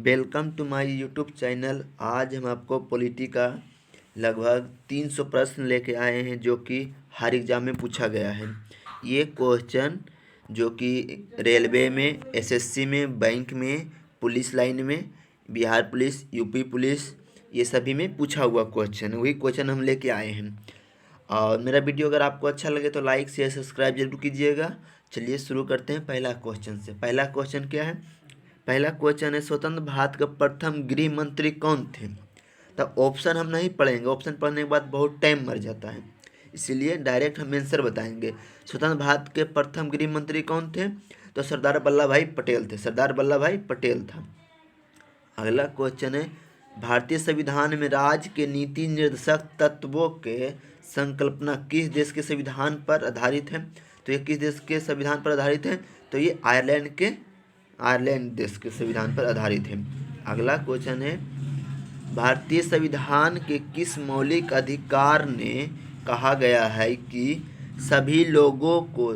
Welcome to my YouTube channel. आज हम आपको पॉलिटी का लगभग 300 प्रश्न लेके आए हैं जो कि हर एग्ज़ाम में पूछा गया है। ये क्वेश्चन जो कि रेलवे में, एसएससी में, बैंक में, पुलिस लाइन में, बिहार पुलिस, यूपी पुलिस, ये सभी में पूछा हुआ क्वेश्चन, वही क्वेश्चन हम लेके आए हैं। और मेरा वीडियो अगर आपको अच्छा लगे तो लाइक शेयर सब्सक्राइब जरूर कीजिएगा। चलिए शुरू करते हैं पहला क्वेश्चन से। पहला क्वेश्चन क्या है? पहला क्वेश्चन है, स्वतंत्र भारत का प्रथम गृह मंत्री कौन थे? तो ऑप्शन हम नहीं पढ़ेंगे, ऑप्शन पढ़ने के बाद बहुत टाइम मर जाता है, इसीलिए डायरेक्ट हम आंसर बताएंगे। स्वतंत्र भारत के प्रथम गृह मंत्री कौन थे? तो सरदार वल्लभ भाई पटेल थे, सरदार वल्लभ भाई पटेल था। अगला क्वेश्चन है, भारतीय संविधान में राज्य के नीति निर्देशक तत्वों के संकल्पना किस देश के संविधान पर आधारित है? तो ये किस देश के संविधान पर आधारित है? तो ये आयरलैंड देश के संविधान पर आधारित है। अगला क्वेश्चन है, भारतीय संविधान के किस मौलिक अधिकार ने कहा गया है कि सभी लोगों को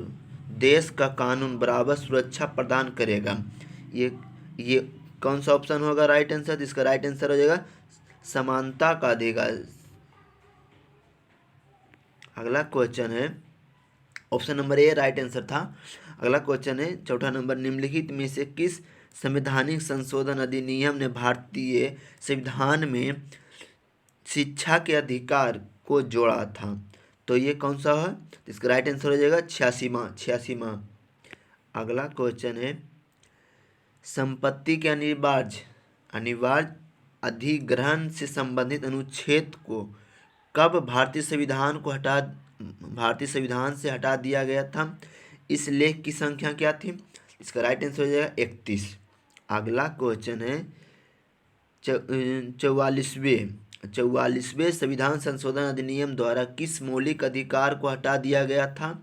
देश का कानून बराबर सुरक्षा प्रदान करेगा? ये कौन सा ऑप्शन होगा राइट आंसर? इसका राइट आंसर हो जाएगा समानता का अधिकार। अगला क्वेश्चन है, option number A right answer था। अगला क्वेश्चन है, चौथा नंबर, निम्नलिखित में से किस संवैधानिक संशोधन अधिनियम ने भारतीय संविधान में शिक्षा के अधिकार को जोड़ा था? तो ये कौन सा है? इसका राइट आंसर हो जाएगा 86वां। अगला क्वेश्चन है, संपत्ति के अनिवार्य अधिग्रहण से संबंधित अनुच्छेद को कब भारतीय संविधान से हटा दिया गया था? इस लेख की संख्या क्या थी? इसका राइट आंसर हो जाएगा 31। अगला क्वेश्चन है, 44वें संविधान संशोधन अधिनियम द्वारा किस मौलिक अधिकार को हटा दिया गया था?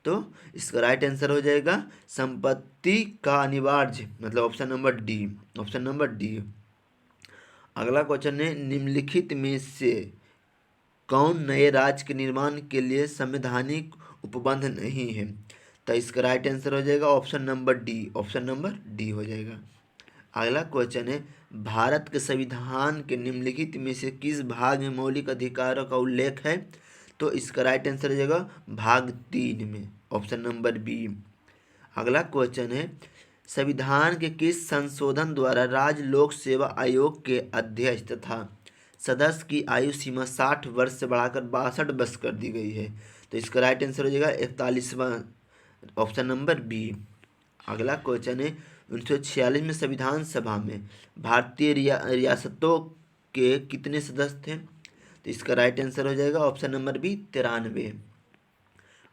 तो इसका राइट आंसर हो जाएगा संपत्ति का अनिवार्य, मतलब ऑप्शन नंबर डी। अगला क्वेश्चन है, निम्नलिखित में से कौन नए राज्य के निर्माण के लिए संवैधानिक उपबंध नहीं है? तो इसका राइट आंसर हो जाएगा ऑप्शन नंबर डी हो जाएगा। अगला क्वेश्चन है, भारत के संविधान के निम्नलिखित में से किस भाग में मौलिक अधिकारों का उल्लेख है? तो इसका राइट आंसर हो जाएगा भाग 3 में, ऑप्शन नंबर बी। अगला क्वेश्चन है, संविधान के किस संशोधन द्वारा राज्य लोक सेवा आयोग के अध्यक्ष तथा सदस्य की आयु सीमा 60 वर्ष से बढ़ाकर 62 वर्ष कर दी गई है? तो इसका राइट आंसर हो जाएगा 41वां, ऑप्शन नंबर बी। अगला क्वेश्चन है, 1946 में संविधान सभा में भारतीय रियासतों के कितने सदस्य थे? तो इसका राइट आंसर हो जाएगा ऑप्शन नंबर बी 93।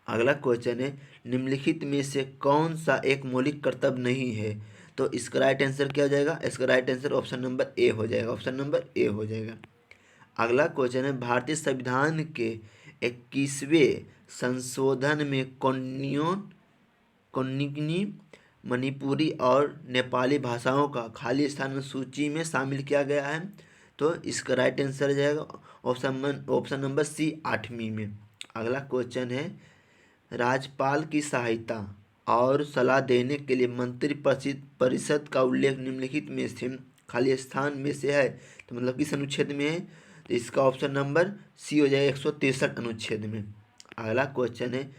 अगला क्वेश्चन है, निम्नलिखित में से कौन सा एक मौलिक कर्तव्य नहीं है? तो इसका राइट आंसर क्या हो जाएगा? इसका right answer option number A हो जाएगा, अगला क्वेश्चन है, भारतीय संविधान के 21वें संशोधन में कोंकणी, मणिपुरी और नेपाली भाषाओं का खाली स्थान सूची में शामिल किया गया है? तो इसका राइट आंसर हो जाएगा ऑप्शन नंबर सी 8वीं में। अगला क्वेश्चन है, राज्यपाल की सहायता और सलाह देने के लिए मंत्री परिषद का उल्लेख निम्नलिखित में से खाली स्थान में से है? तो मतलब किस अनुच्छेद में है? तो इसका ऑप्शन नंबर सी हो जाएगा 163 अनुच्छेद में। अगला क्वेश्चन है,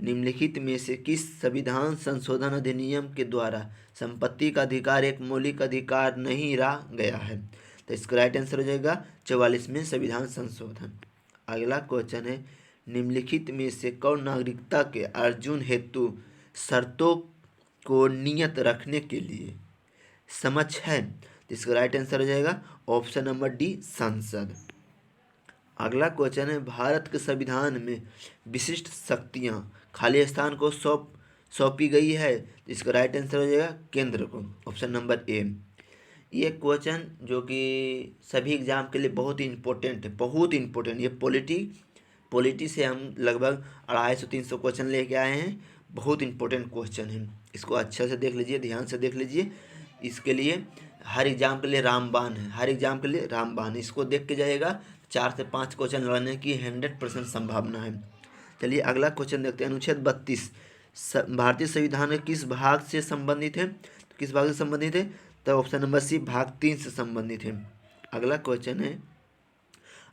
निम्नलिखित में से किस संविधान संशोधन अधिनियम के द्वारा संपत्ति का अधिकार एक मौलिक अधिकार नहीं रहा गया है? तो इसका राइट आंसर हो जाएगा 44वें संविधान संशोधन। अगला क्वेश्चन है, निम्नलिखित में से कौन नागरिकता के अर्जन हेतु शर्तों को नियत रखने के लिए समक्ष है? तो इसका राइट आंसर हो जाएगा ऑप्शन नंबर डी, संसद। अगला क्वेश्चन है, भारत के संविधान में विशिष्ट शक्तियाँ खाली स्थान को सौंपी गई है? तो इसका राइट आंसर हो जाएगा केंद्र को, ऑप्शन नंबर ए। ये क्वेश्चन जो कि सभी एग्जाम के लिए बहुत ही इम्पोर्टेंट है, ये पॉलिटी से हम लगभग 250-300 क्वेश्चन लेके आए हैं। बहुत इंपॉर्टेंट क्वेश्चन है, इसको अच्छे से देख लीजिए, ध्यान से देख लीजिए। इसके लिए हर एग्जाम के लिए रामबाण है, इसको देख के जाएगा 4 से 5 क्वेश्चन लाने की 100% संभावना है। चलिए अगला क्वेश्चन देखते हैं, अनुच्छेद 32 भारतीय संविधान के किस भाग से संबंधित है? तो किस भाग से संबंधित है? तो ऑप्शन नंबर सी भाग 3 से संबंधित है। अगला क्वेश्चन है,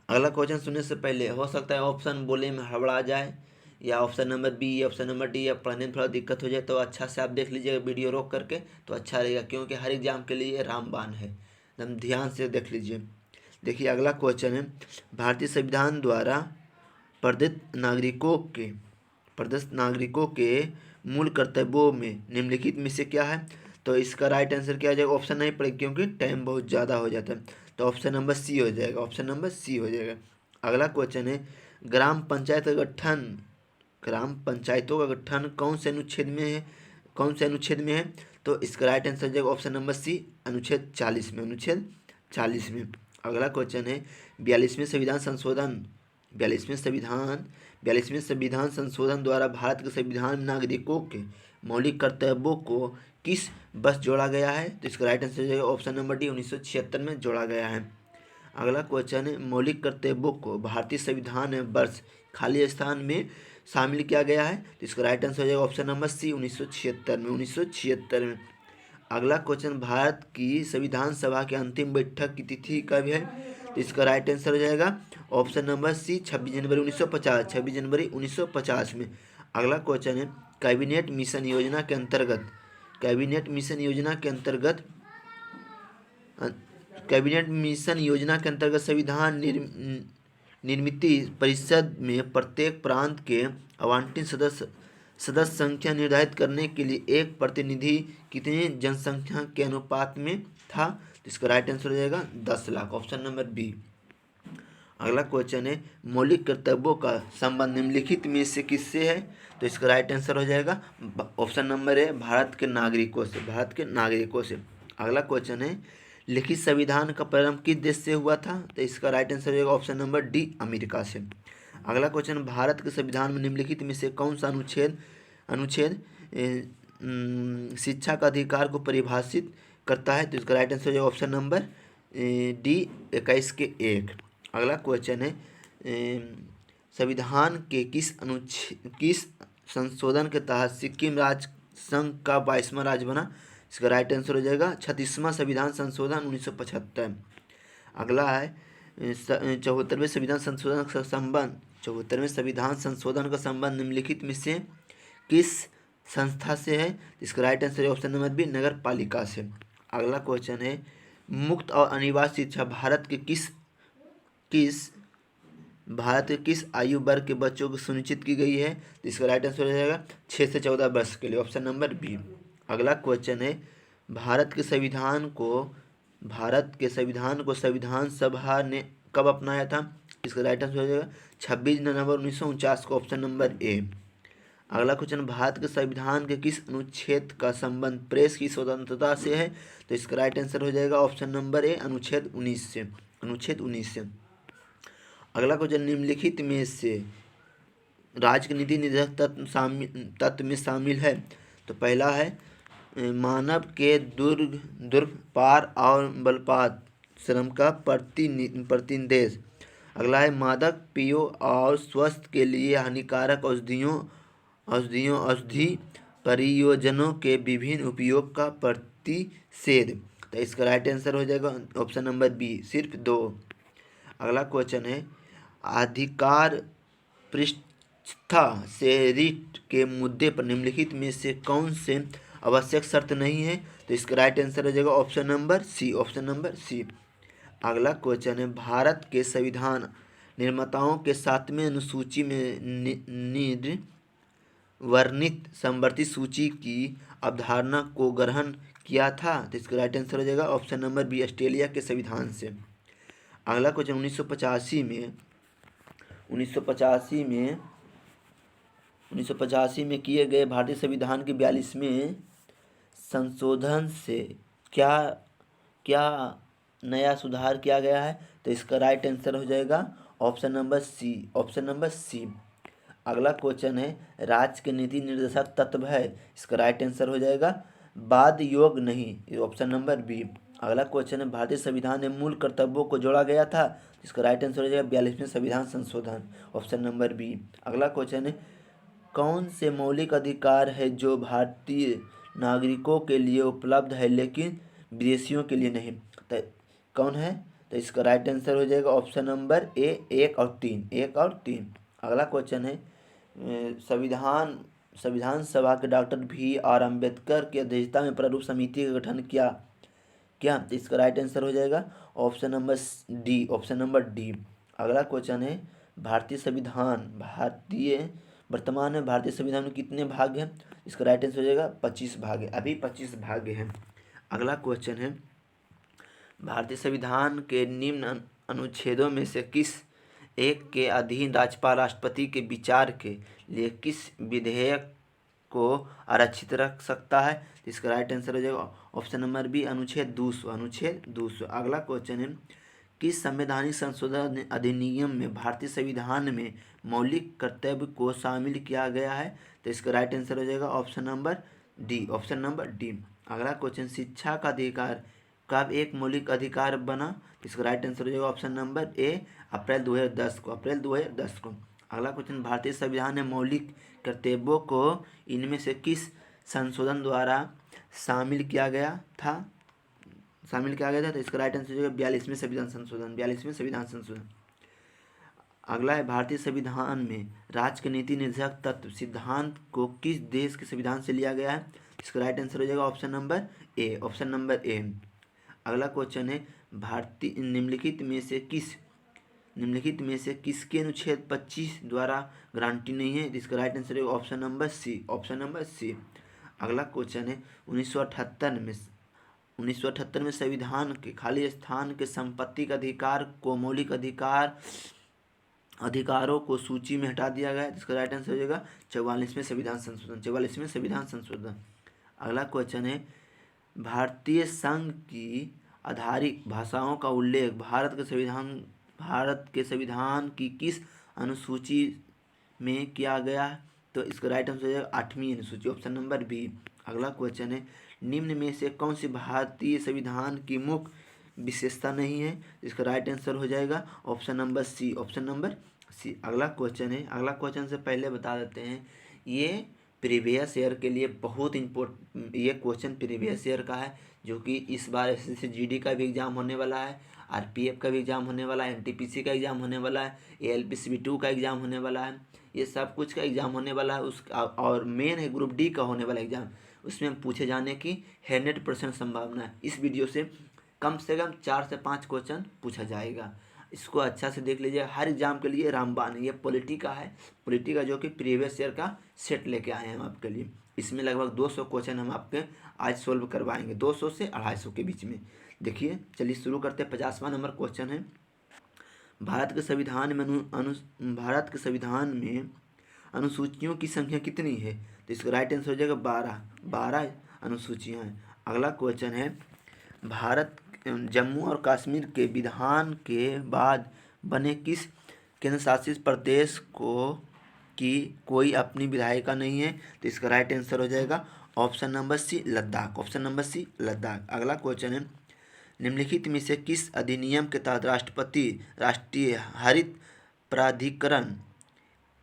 अगला क्वेश्चन सुनने से पहले हो सकता है ऑप्शन बोलने में हड़बड़ा जाए, या ऑप्शन नंबर बी या ऑप्शन नंबर डी या पढ़ने में थोड़ा दिक्कत हो जाए, तो अच्छा से आप देख लीजिएगा वीडियो रोक करके, तो अच्छा रहेगा, क्योंकि हर एग्जाम के लिए ये रामबाण है, एकदम ध्यान से देख लीजिए। देखिए अगला क्वेश्चन है, भारतीय संविधान द्वारा प्रदत्त नागरिकों के मूल कर्तव्यों में निम्नलिखित में से क्या है? तो इसका राइट आंसर क्या हो जाएगा? ऑप्शन नहीं पड़ेगा क्योंकि टाइम बहुत ज़्यादा हो जाता है, तो ऑप्शन नंबर सी हो जाएगा, ऑप्शन नंबर सी हो जाएगा। अगला क्वेश्चन है, ग्राम पंचायत का गठन ग्राम पंचायतों का गठन कौन से अनुच्छेद में है? कौन से अनुच्छेद में है? तो इसका राइट आंसर हो जाएगा ऑप्शन नंबर सी, अनुच्छेद 40 में, अनुच्छेद 40 में। अगला क्वेश्चन है, 42वें संविधान संशोधन 42वें संविधान संशोधन द्वारा भारत के संविधान में नागरिकों के मौलिक कर्तव्यों को किस वर्ष जोड़ा गया है? तो इसका राइट आंसर हो जाएगा ऑप्शन नंबर डी, 1976 में जोड़ा गया है। अगला क्वेश्चन है, मौलिक कर्तव्यों को भारतीय संविधान में वर्ष खाली स्थान में शामिल किया गया है? तो इसका राइट आंसर हो जाएगा ऑप्शन नंबर सी, 1976 में। अगला क्वेश्चन, भारत की संविधान सभा की अंतिम बैठक की तिथि कब है? तो इसका राइट आंसर हो जाएगा ऑप्शन नंबर सी, 26 जनवरी 1950, 26 जनवरी 1950 में। अगला क्वेश्चन है, कैबिनेट मिशन योजना के अंतर्गत संविधान निर्मित परिषद में प्रत्येक प्रांत के आवंटित सदस्य संख्या निर्धारित करने के लिए एक प्रतिनिधि कितनी जनसंख्या के अनुपात में था? तो इसका राइट आंसर हो जाएगा 10 लाख, ऑप्शन नंबर बी। अगला क्वेश्चन है, मौलिक कर्तव्यों का संबंध निम्नलिखित में से किससे है? तो इसका राइट आंसर हो जाएगा ऑप्शन नंबर है, भारत के नागरिकों से। अगला क्वेश्चन है, लिखित संविधान का प्रारंभ किस देश से हुआ था? तो इसका राइट आंसर हो जाएगा ऑप्शन नंबर डी, अमेरिका से। अगला क्वेश्चन, भारत के संविधान में निम्नलिखित में से कौन सा अनुच्छेद शिक्षा का अधिकार को परिभाषित करता है? तो इसका राइट आंसर हो जाएगा ऑप्शन नंबर डी, 21 के 1। अगला क्वेश्चन है, संविधान के किस संशोधन के तहत सिक्किम राज्य संघ का 22वां राज्य बना? इसका राइट आंसर हो जाएगा 36वां संविधान संशोधन 1975। अगला है, 74वें संविधान संशोधन का संबंध निम्नलिखित में से किस संस्था से है? इसका राइट आंसर है ऑप्शन नंबर बी, नगर पालिका से। अगला क्वेश्चन है, मुक्त और अनिवार्य शिक्षा भारत के किस आयु वर्ग के बच्चों को सुनिश्चित की गई है? तो इसका राइट आंसर हो जाएगा 6 से 14 वर्ष के लिए, ऑप्शन नंबर बी। अगला क्वेश्चन है, भारत के संविधान को संविधान सभा ने कब अपनाया था? इसका राइट आंसर हो जाएगा 26 नवंबर 1949 को, ऑप्शन नंबर ए। अगला क्वेश्चन, भारत के संविधान के किस अनुच्छेद का संबंध प्रेस की स्वतंत्रता से है? तो इसका राइट आंसर हो जाएगा ऑप्शन नंबर ए, अनुच्छेद 19 से। अगला क्वेश्चन, निम्नलिखित में से राज्य के नीति निर्देशक तत्व में शामिल है? तो पहला है, मानव के दुर्ग पार और बलपात श्रम का प्रतिनिदेश। अगला है, मादक पेयों और स्वास्थ्य के लिए हानिकारक औषधि परियोजनों के विभिन्न उपयोग का प्रतिषेध। तो इसका राइट आंसर हो जाएगा ऑप्शन नंबर बी, सिर्फ 2। अगला क्वेश्चन है, अधिकार पृष्ठता से रिट के मुद्दे पर निम्नलिखित में से कौन से आवश्यक शर्त नहीं है? तो इसका राइट आंसर हो जाएगा ऑप्शन नंबर सी। अगला क्वेश्चन है, भारत के संविधान निर्माताओं के 7वें अनुसूची में वर्णित समवर्ती सूची की अवधारणा को ग्रहण किया था? तो इसका राइट आंसर हो जाएगा ऑप्शन नंबर बी, ऑस्ट्रेलिया के संविधान से। अगला क्वेश्चन, 1985 में किए गए भारतीय संविधान के 42वें संशोधन से क्या नया सुधार किया गया है? तो इसका राइट आंसर हो जाएगा ऑप्शन नंबर सी। अगला क्वेश्चन है, राज्य के नीति निर्देशक तत्व है? इसका राइट आंसर हो जाएगा बाद योग नहीं, ऑप्शन नंबर बी। अगला क्वेश्चन है, भारतीय संविधान में मूल कर्तव्यों को जोड़ा गया था? इसका राइट आंसर हो जाएगा 42वें संविधान संशोधन, ऑप्शन नंबर बी। अगला क्वेश्चन है, कौन से मौलिक अधिकार है जो भारतीय नागरिकों के लिए उपलब्ध है लेकिन विदेशियों के लिए नहीं। तो कौन है? तो इसका राइट आंसर हो जाएगा ऑप्शन नंबर ए, 1 और 3। अगला क्वेश्चन है संविधान सभा के डॉक्टर BR अम्बेडकर की अध्यक्षता में प्रारूप समिति का गठन किया क्या? तो इसका राइट आंसर हो जाएगा ऑप्शन नंबर डी। अगला क्वेश्चन है वर्तमान में भारतीय संविधान में कितने भाग हैं? इसका राइट आंसर हो जाएगा 25 भाग है, अभी 25 भाग हैं। अगला क्वेश्चन है भारतीय संविधान के निम्न अनुच्छेदों में से किस एक के अधीन राज्यपाल राष्ट्रपति के विचार के लिए किस विधेयक को आरक्षित रख सकता है? इसका राइट आंसर हो जाएगा ऑप्शन नंबर बी, अनुच्छेद 200। अगला क्वेश्चन है किस संवैधानिक संशोधन अधिनियम में भारतीय संविधान में मौलिक कर्तव्य को शामिल किया गया है? तो इसका राइट आंसर हो जाएगा ऑप्शन नंबर डी। अगला क्वेश्चन शिक्षा का अधिकार कब एक मौलिक अधिकार बना? इसका राइट आंसर हो जाएगा ऑप्शन नंबर ए, अप्रैल 2010 को। अगला क्वेश्चन भारतीय संविधान में मौलिक कर्तव्यों को इनमें से किस संशोधन द्वारा शामिल किया गया था? तो इसका राइट आंसर हो जाएगा 42वें संविधान संशोधन। अगला है भारतीय संविधान में राज्य के नीति निर्धारक तत्व सिद्धांत को किस देश के संविधान से लिया गया है? इसका राइट आंसर हो जाएगा ऑप्शन नंबर ए। अगला क्वेश्चन है भारतीय निम्नलिखित में से किसके अनुच्छेद 25 द्वारा गारंटी नहीं है? इसका राइट आंसर है ऑप्शन नंबर सी। अगला क्वेश्चन है 1978 में संविधान के खाली स्थान के संपत्ति का अधिकार को मौलिक अधिकारों को सूची में हटा दिया गया है। इसका राइट आंसर हो जाएगा 44वें संविधान संशोधन। अगला क्वेश्चन है भारतीय संघ की आधारित भाषाओं का उल्लेख भारत के संविधान की किस अनुसूची में किया गया? तो इसका राइट आंसर हो जाएगा 8वीं अनुसूची, ऑप्शन नंबर बी। अगला क्वेश्चन है निम्न में से कौन सी भारतीय संविधान की मुख्य विशेषता नहीं है? इसका राइट आंसर हो जाएगा ऑप्शन नंबर सी। अगला क्वेश्चन से पहले बता देते हैं ये प्रीवियस ईयर के लिए बहुत इम्पोर्टेंट, ये क्वेश्चन प्रीवियस ईयर का है जो कि इस बार SSC GD का भी एग्जाम होने वाला है, RPF का भी एग्जाम होने वाला है, NTPC का एग्जाम होने वाला है, ALPCB2 का एग्जाम होने वाला है, ये सब कुछ का एग्जाम होने वाला है। और मेन है ग्रुप D का होने वाला एग्जाम, उसमें पूछे जाने की 100% संभावना है। इस वीडियो से कम 4 से 5 क्वेश्चन पूछा जाएगा, इसको अच्छा से देख लीजिए। हर एग्जाम के लिए रामबाण ये पॉलिटी का जो कि प्रीवियस ईयर का सेट लेके आए हैं हम आपके लिए। इसमें लगभग 200 क्वेश्चन हम आपके आज सोल्व करवाएंगे, 200 से 250 के बीच में। देखिए चलिए शुरू करते हैं। 50वां नंबर क्वेश्चन है भारत के संविधान में अनुसूचियों की संख्या कितनी है? तो इसका राइट आंसर हो जाएगा 12 अनुसूचियाँ हैं। अगला क्वेश्चन है भारत जम्मू और कश्मीर के विधान के बाद बने किस केंद्र शासित प्रदेश की कोई अपनी विधायिका नहीं है? तो इसका राइट आंसर हो जाएगा ऑप्शन नंबर सी, लद्दाख। अगला क्वेश्चन है निम्नलिखित में से किस अधिनियम के तहत राष्ट्रपति राष्ट्रीय हरित प्राधिकरण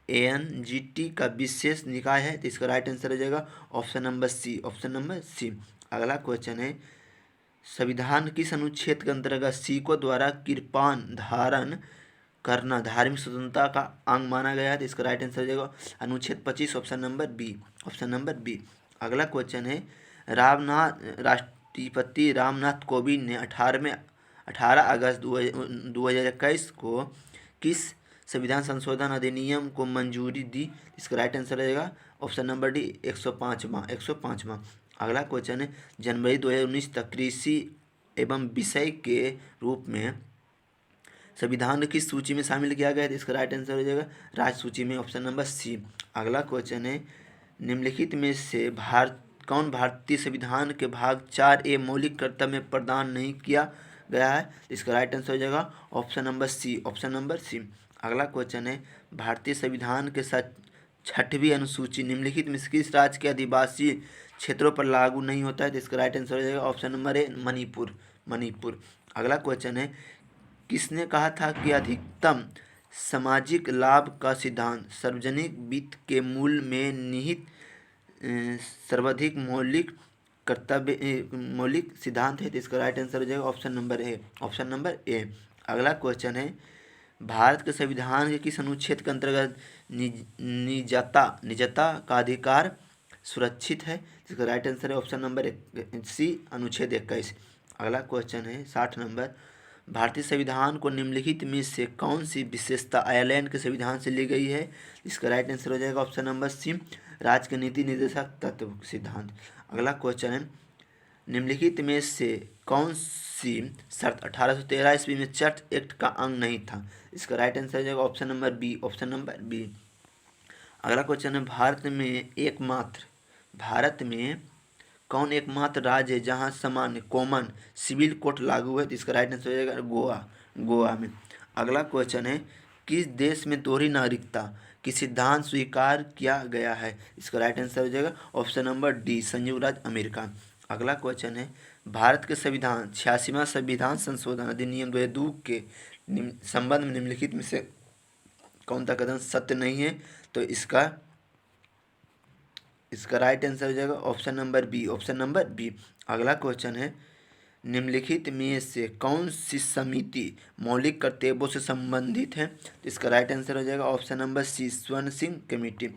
ANGT का विशेष निकाय है? तो इसका राइट आंसर हो जाएगा ऑप्शन नंबर सी। अगला क्वेश्चन है संविधान किस अनुच्छेद के अंतर्गत सिखों द्वारा कृपाण धारण करना धार्मिक स्वतंत्रता का अंग माना गया है? तो इसका राइट आंसर हो जाएगा अनुच्छेद 25, ऑप्शन नंबर बी। अगला क्वेश्चन है राष्ट्रपति रामनाथ कोविंद ने 18 अगस्त 2021 को किस संविधान संशोधन अधिनियम को मंजूरी दी? इसका राइट आंसर हो जाएगा ऑप्शन नंबर डी, 105वां। अगला क्वेश्चन है जनवरी 2019 तक कृषि एवं विषय के रूप में संविधान किस सूची में शामिल किया गया है? इसका राइट आंसर हो जाएगा राज्य सूची में, ऑप्शन नंबर सी। अगला क्वेश्चन है निम्नलिखित में से कौन भारतीय संविधान के भाग 4A मौलिक कर्तव्य में प्रदान नहीं किया गया है? इसका राइट आंसर हो जाएगा ऑप्शन नंबर सी। अगला क्वेश्चन है भारतीय संविधान के 6वीं अनुसूची निम्नलिखित में किस राज्य के आदिवासी क्षेत्रों पर लागू नहीं होता है? तो इसका राइट आंसर हो जाएगा ऑप्शन नंबर ए, मणिपुर। अगला क्वेश्चन है किसने कहा था कि अधिकतम सामाजिक लाभ का सिद्धांत सार्वजनिक वित्त के मूल में निहित सर्वाधिक मौलिक मौलिक सिद्धांत है, तो इसका राइट आंसर हो जाएगा option number A. Option number A. अगला क्वेश्चन है, भारत के संविधान के किस अनुच्छेद के अंतर्गत निजता का अधिकार सुरक्षित है? इसका राइट आंसर है ऑप्शन नंबर सी, अनुच्छेद 21। अगला क्वेश्चन है 60 नंबर, भारतीय संविधान को निम्नलिखित में से कौन सी विशेषता आयरलैंड के संविधान से ली गई है? इसका राइट आंसर हो जाएगा ऑप्शन नंबर सी, राज्य के नीति निर्देशक तत्व सिद्धांत। अगला क्वेश्चन है, निम्नलिखित में से कौन सी शर्त 1813 ईस्वी में चर्च एक्ट का अंग नहीं था? इसका राइट आंसर हो जाएगा option number B. Option number B. अगला क्वेश्चन है, भारत में कौन एकमात्र राज्य है जहां सामान्य कॉमन सिविल कोड लागू है? तो इसका राइट आंसर हो जाएगा गोवा में। अगला क्वेश्चन है, किस देश में दोहरी नागरिकता की सिद्धांत स्वीकार किया गया है? इसका राइट आंसर हो जाएगा ऑप्शन नंबर डी, संयुक्त राज्य अमेरिका। अगला क्वेश्चन है, भारत के संविधान 86वां संविधान संशोधन अधिनियम 2002 के संबंध में निम्नलिखित में से कौन सा कथन सत्य नहीं है? तो इसका राइट आंसर हो जाएगा option number B. Option number B. अगला क्वेश्चन है, निम्नलिखित में से कौन सी समिति मौलिक कर्तव्यों से संबंधित है? तो इसका राइट आंसर हो जाएगा ऑप्शन नंबर सी, स्वर्ण सिंह कमेटी,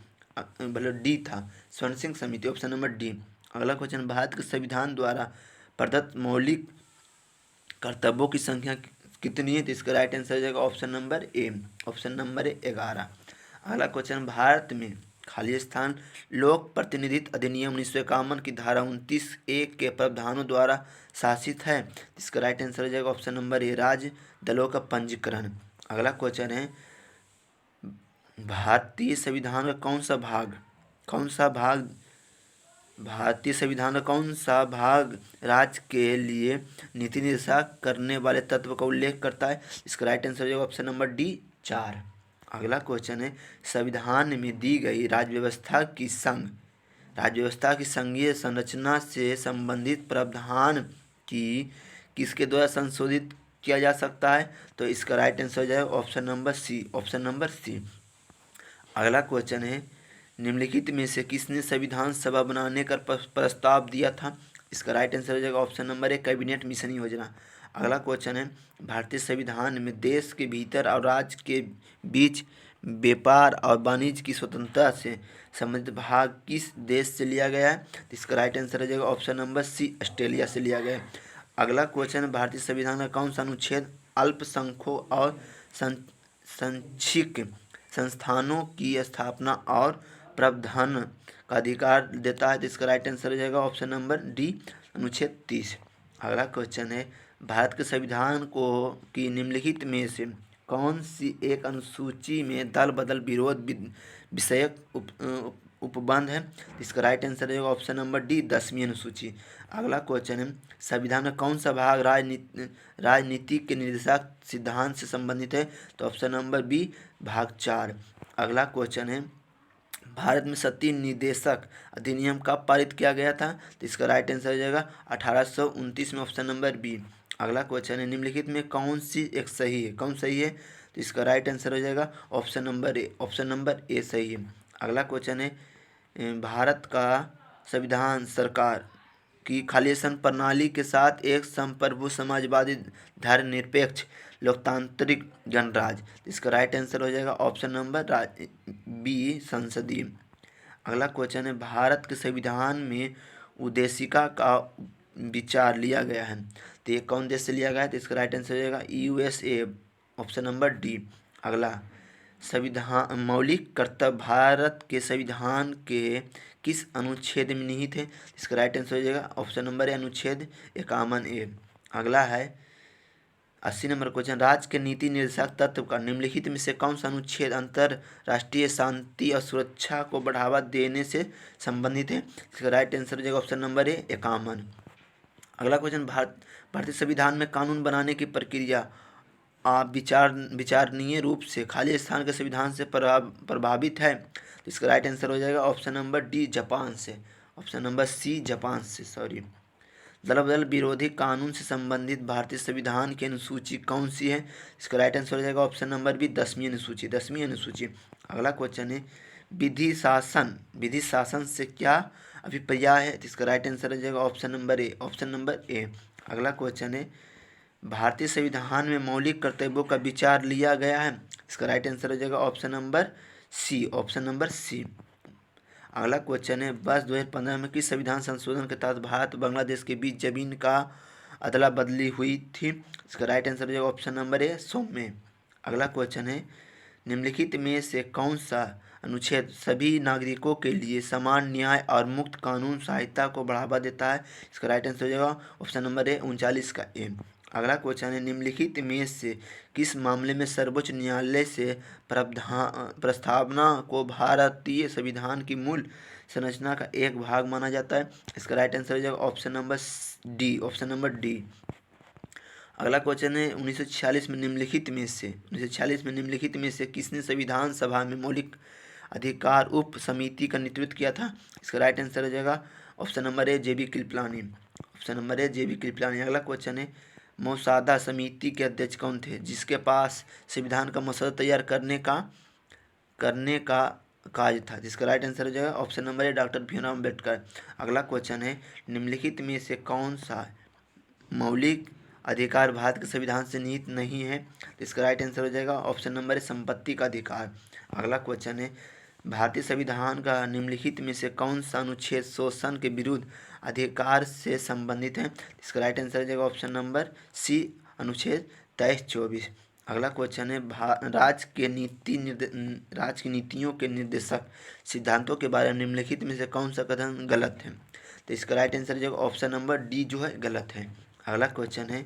मतलब डी था, स्वर्ण सिंह समिति। Option number D. अगला क्वेश्चन, भारत के संविधान द्वारा प्रदत्त मौलिक कर्तव्यों की संख्या कितनी है? तो इसका राइट आंसर हो जाएगा option number A. Option number 11। अगला क्वेश्चन, भारत में खाली स्थान लोक प्रतिनिधित्व अधिनियम 1951 की धारा 29(a) के प्रावधानों द्वारा शासित है? इसका राइट आंसर हो जाएगा ऑप्शन नंबर ए, राज्य दलों का पंजीकरण। अगला क्वेश्चन है, भारतीय संविधान का कौन सा भाग राज्य के लिए नीति निर्देशित करने वाले तत्व का उल्लेख करता है? इसका राइट आंसर हो जाएगा ऑप्शन नंबर डी, 4। अगला क्वेश्चन है, संविधान में दी गई राज्य व्यवस्था की संघीय संरचना से संबंधित प्रावधान की किसके द्वारा संशोधित किया जा सकता है? तो इसका राइट आंसर हो जाएगा option number C. Option number C. अगला क्वेश्चन है, निम्नलिखित में से किसने संविधान सभा बनाने का प्रस्ताव दिया था? इसका राइट आंसर हो जाएगा option number A, cabinet mission योजना। अगला क्वेश्चन है, भारतीय संविधान में देश के भीतर और राज्य के बीच व्यापार और वाणिज्य की स्वतंत्रता से संबंधित भाग किस देश से लिया गया है? इसका राइट आंसर हो जाएगा ऑप्शन नंबर सी, ऑस्ट्रेलिया से लिया गया है। अगला क्वेश्चन है, भारतीय संविधान का कौन सा अनुच्छेद अल्पसंख्यकों और शैक्षिक संस्थानों की स्थापना और प्रबंधन का अधिकार देता है? तो इसका राइट आंसर हो जाएगा ऑप्शन नंबर डी, अनुच्छेद 30। अगला क्वेश्चन है, भारत के संविधान की निम्नलिखित में से कौन सी एक अनुसूची में दल बदल विरोध विषयक उपबंध है? इसका राइट आंसर है ऑप्शन नंबर डी, 10वीं अनुसूची। अगला क्वेश्चन है, संविधान का कौन सा भाग राजनीति के निर्देशक सिद्धांत से संबंधित है? तो ऑप्शन नंबर बी, भाग 4। अगला क्वेश्चन है, भारत में सती निदेशक अधिनियम कब पारित किया गया था? तो इसका राइट आंसर हो जाएगा 1829 में। Option number B. अगला क्वेश्चन है, निम्नलिखित में कौन सही है? तो इसका राइट आंसर हो जाएगा option number A. Option number A सही है। अगला क्वेश्चन है, भारत का संविधान सरकार की खालिस्तान प्रणाली के साथ एक संप्रभु समाजवादी धर्मनिरपेक्ष लोकतांत्रिक गणराज्य। इसका राइट आंसर हो जाएगा ऑप्शन नंबर बी, संसदीय। अगला क्वेश्चन है, भारत के संविधान में उद्देशिका का विचार लिया गया है, तो ये कौन देश से लिया गया है? तो इसका राइट आंसर हो जाएगा USA। Option number D. अगला, संविधान मौलिक कर्तव्य भारत के संविधान के किस अनुच्छेद में निहित है? इसका राइट आंसर हो जाएगा ऑप्शन नंबर ए, अनुच्छेद 51A। अगला है 80 नंबर क्वेश्चन, राज्य के नीति निर्देशक तत्व का निम्नलिखित में से कौन सा अनुच्छेद अंतरराष्ट्रीय शांति और सुरक्षा को बढ़ावा देने से संबंधित है? इसका राइट आंसर हो जाएगा ऑप्शन नंबर ए, 51। अगला क्वेश्चन, भारतीय संविधान में कानून बनाने की प्रक्रिया विचारणीय रूप से खालिस्तान के संविधान से प्रभावित है? तो इसका राइट आंसर हो जाएगा ऑप्शन नंबर डी, जापान से। ऑप्शन नंबर सी, जापान से। दल बदल विरोधी कानून से संबंधित भारतीय संविधान की अनुसूची कौन सी है? इसका राइट आंसर हो जाएगा ऑप्शन नंबर बी, 10वीं अनुसूची। अगला क्वेश्चन है, विधि शासन से क्या अभिप्राय है, तो इसका राइट आंसर हो जाएगा option number A. Option number A. अगला क्वेश्चन है, भारतीय संविधान में मौलिक कर्तव्यों का विचार लिया गया है, इसका राइट आंसर हो जाएगा option number C. Option number C. अगला क्वेश्चन है, वर्ष 2015 में किस संविधान संशोधन के तहत भारत और बांग्लादेश के बीच जमीन का अदला बदली हुई थी, इसका राइट आंसर हो जाएगा ऑप्शन नंबर ए, 100 में। अगला क्वेश्चन है, निम्नलिखित में से कौन सा अनुच्छेद सभी नागरिकों के लिए समान न्याय और मुक्त कानून सहायता को बढ़ावा देता है, इसका राइट आंसर हो जाएगा ऑप्शन नंबर ए, 39 का ए। अगला क्वेश्चन है, निम्नलिखित में से किस मामले में सर्वोच्च न्यायालय से प्रस्तावना को भारतीय संविधान की मूल संरचना का एक भाग माना जाता है, इसका राइट आंसर हो जाएगा option number D. Option number D. अगला क्वेश्चन है, 1946 में निम्नलिखित में से किसने संविधान सभा में मौलिक अधिकार उप समिति का नेतृत्व किया था, इसका राइट आंसर हो जाएगा option number A, JB. Kripalani. Option number A, JB. Kripalani. अगला क्वेश्चन है, मौसादा समिति के अध्यक्ष कौन थे जिसके पास संविधान का मसौदा तैयार करने का कार्य था, जिसका राइट आंसर हो जाएगा option number A, doctor Bhimrao Ambedkar. अगला क्वेश्चन है, निम्नलिखित में से कौन सा मौलिक अधिकार भारत के संविधान से निहित नहीं है, तो इसका राइट आंसर हो जाएगा ऑप्शन नंबर ए, संपत्ति का अधिकार। अगला क्वेश्चन है, भारतीय संविधान का निम्नलिखित में से कौन सा अनुच्छेद शोषण के विरुद्ध अधिकार से संबंधित है, इसका राइट आंसर हो जाएगा ऑप्शन नंबर सी, अनुच्छेद 23-24। अगला क्वेश्चन है, राज्य की नीतियों के निर्देशक सिद्धांतों के बारे में निम्नलिखित में से कौन सा कथन गलत है, तो इसका राइट आंसर हो जाएगा ऑप्शन नंबर डी जो है गलत है। अगला क्वेश्चन है,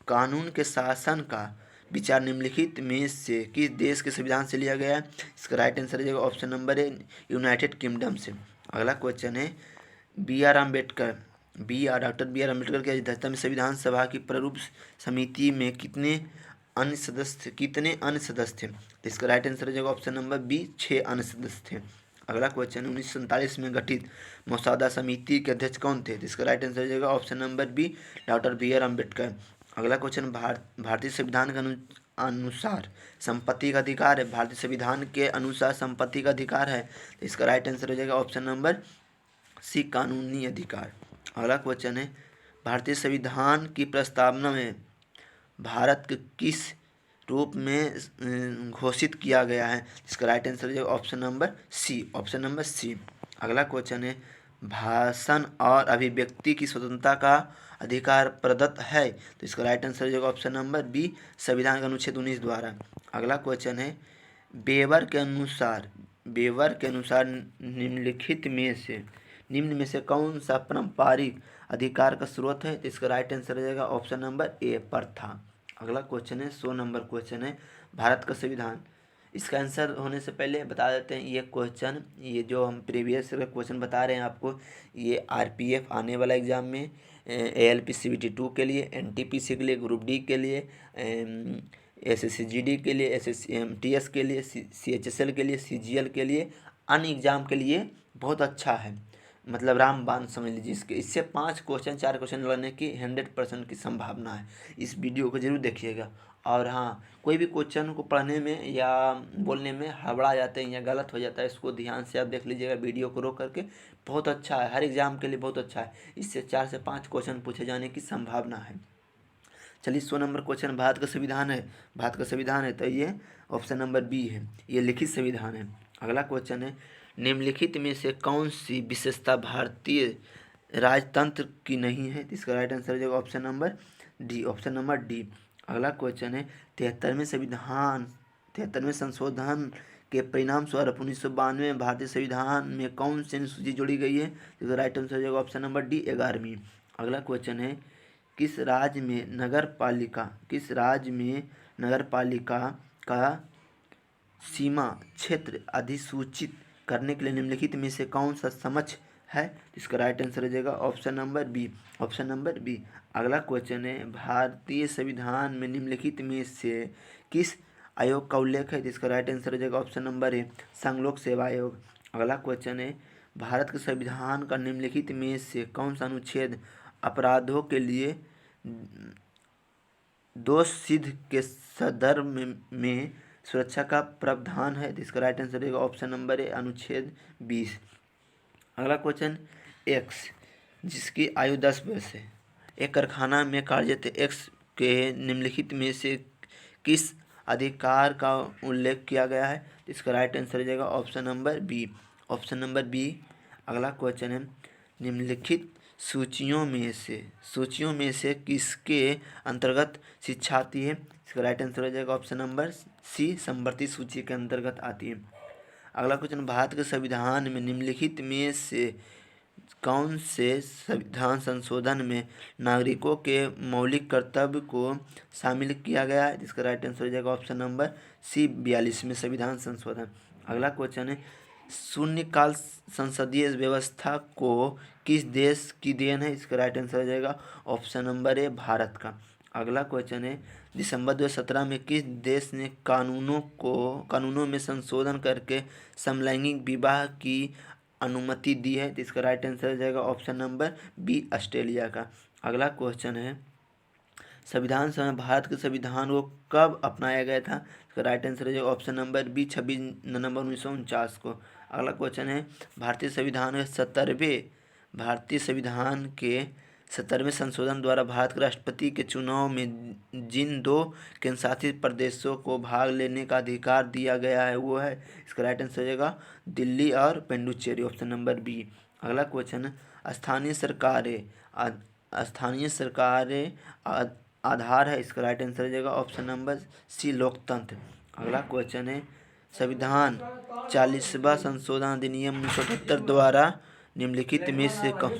कानून के शासन का विचार निम्नलिखित में से किस देश के संविधान से लिया गया है, इसका राइट आंसर हो जाएगा option number A, United kingdom से। अगला क्वेश्चन है, डॉक्टर बी आर अम्बेडकर की अध्यक्षता में संविधान सभा की प्रारूप समिति में कितने अन्य सदस्य थे, तो इसका राइट आंसर हो जाएगा ऑप्शन नंबर बी, 6 अन्य सदस्य थे। अगला क्वेश्चन, 1947 में गठित मसौदा समिति के अध्यक्ष कौन थे, तो इसका राइट आंसर हो जाएगा option number B, doctor B R Ambedkar. अगला क्वेश्चन, भारतीय संविधान के अनुसार संपत्ति का अधिकार है, भारतीय संविधान के अनुसार संपत्ति का अधिकार है, तो इसका राइट आंसर हो जाएगा ऑप्शन नंबर सी, कानूनी अधिकार। अगला क्वेश्चन है, भारतीय संविधान की प्रस्तावना में भारत के किस रूप में घोषित किया गया है, इसका राइट आंसर हो जाएगा option number C. Option number C. अगला क्वेश्चन है, भाषण और अभिव्यक्ति की स्वतंत्रता का अधिकार प्रदत्त है, तो इसका राइट आंसर हो जाएगा ऑप्शन नंबर बी, संविधान का अनुच्छेद 19 द्वारा। अगला क्वेश्चन है, बेवर के अनुसार निम्न में से कौन सा पारंपरिक अधिकार का स्रोत है, तो इसका राइट आंसर हो जाएगा ऑप्शन नंबर ए, प्रथा। अगला क्वेश्चन है, 100 नंबर क्वेश्चन है, भारत का संविधान। इसका आंसर होने से पहले बता देते हैं, ये जो हम प्रीवियस क्वेश्चन बता रहे हैं आपको, ये आरपीएफ आने वाला एग्जाम में, एएलपी सीबीटी 2 के लिए, एनटीपीसी के लिए, ग्रुप डी के लिए, एसएससी के लिए, एसएससीएमटीएस के लिए, सीएचएसएल के लिए, सीजीएल के लिए, अन्य एग्जाम के लिए बहुत अच्छा है, मतलब रामबाण समझ लीजिए। इससे 4 क्वेश्चन लड़ने की 100% की संभावना है। इस वीडियो को जरूर देखिएगा। और हाँ, कोई भी क्वेश्चन को पढ़ने में या बोलने में हड़बड़ा जाते हैं या गलत हो जाता है, इसको ध्यान से आप देख लीजिएगा, वीडियो को रोक करके। बहुत अच्छा है, हर एग्जाम के लिए बहुत अच्छा है। इससे 4 से 5 क्वेश्चन पूछे जाने की संभावना है। चलिए, 100 नंबर क्वेश्चन, भारत का संविधान है, तो ये ऑप्शन नंबर बी है, ये लिखित संविधान है। अगला क्वेश्चन है, निम्नलिखित में से कौन सी विशेषता भारतीय राजतंत्र की नहीं है, इसका राइट आंसर हो जाएगा option number D. Option number D. अगला क्वेश्चन है, 73वें संशोधन के परिणाम स्वरूप 1992 में भारतीय संविधान में कौन सी अनुसूची जोड़ी गई है, इसका राइट आंसर हो जाएगा ऑप्शन नंबर डी, 11वीं। अगला क्वेश्चन है, किस राज्य में नगर पालिका का सीमा क्षेत्र अधिसूचित करने के लिए निम्नलिखित में से कौन सा सक्षम है, इसका राइट आंसर हो जाएगा option number B. Option number B. अगला क्वेश्चन है, भारतीय संविधान में निम्नलिखित में से किस आयोग का उल्लेख है, जिसका राइट आंसर हो जाएगा ऑप्शन नंबर ए, संघ लोक सेवा आयोग। अगला क्वेश्चन है, भारत के संविधान का निम्नलिखित में से कौन सा अनुच्छेद अपराधों के लिए दोष सिद्ध के संदर्भ में सुरक्षा का प्रावधान है, जिसका राइट आंसर रहेगा ऑप्शन नंबर ए, अनुच्छेद 20। अगला क्वेश्चन, एक्स जिसकी आयु 10 वर्ष है। एक कारखाना में कार्यरत एक्स के निम्नलिखित में से किस अधिकार का उल्लेख किया गया है? इसका राइट आंसर हो जाएगा option number B. Option number B. अगला क्वेश्चन है, निम्नलिखित सूचियों में से किसके अंतर्गत शिक्षा आती है? इसका राइट आंसर हो जाएगा ऑप्शन नंबर सी, समवर्ती सूची के अंतर्गत आती है। अगला क्वेश्चन, भारत के संविधान में निम्नलिखित में से कौन से संविधान संशोधन में नागरिकों के मौलिक कर्तव्य को शामिल किया गया है? जिसका राइट आंसर हो जाएगा ऑप्शन नंबर सी, 42वें संविधान संशोधन। अगला क्वेश्चन है, शून्यकाल संसदीय व्यवस्था को किस देश की देन है? इसका राइट आंसर हो जाएगा ऑप्शन नंबर ए, भारत का। अगला क्वेश्चन है, दिसंबर 2017 में किस देश ने कानूनों में संशोधन करके समलैंगिक विवाह की अनुमति दी है? तो इसका राइट आंसर हो जाएगा ऑप्शन नंबर बी, ऑस्ट्रेलिया का। अगला क्वेश्चन है, संविधान सभा में भारत के संविधान को कब अपनाया गया था? इसका राइट आंसर हो जाएगा ऑप्शन नंबर बी, 26 नवंबर 1949 को। अगला क्वेश्चन है, भारतीय संविधान के 70वें संशोधन द्वारा भारत के राष्ट्रपति के चुनाव में जिन 2 केंद्र शासित प्रदेशों को भाग लेने का अधिकार दिया गया है वो है? इसका राइट आंसर हो जाएगा दिल्ली और पुडुचेरी, ऑप्शन नंबर बी। अगला क्वेश्चन है, स्थानीय सरकारें आधार है? इसका राइट आंसर हो जाएगा ऑप्शन नंबर सी, लोकतंत्र। अगला क्वेश्चन है, संविधान 40वां संशोधन अधिनियम 1978 द्वारा निम्नलिखित में से कौन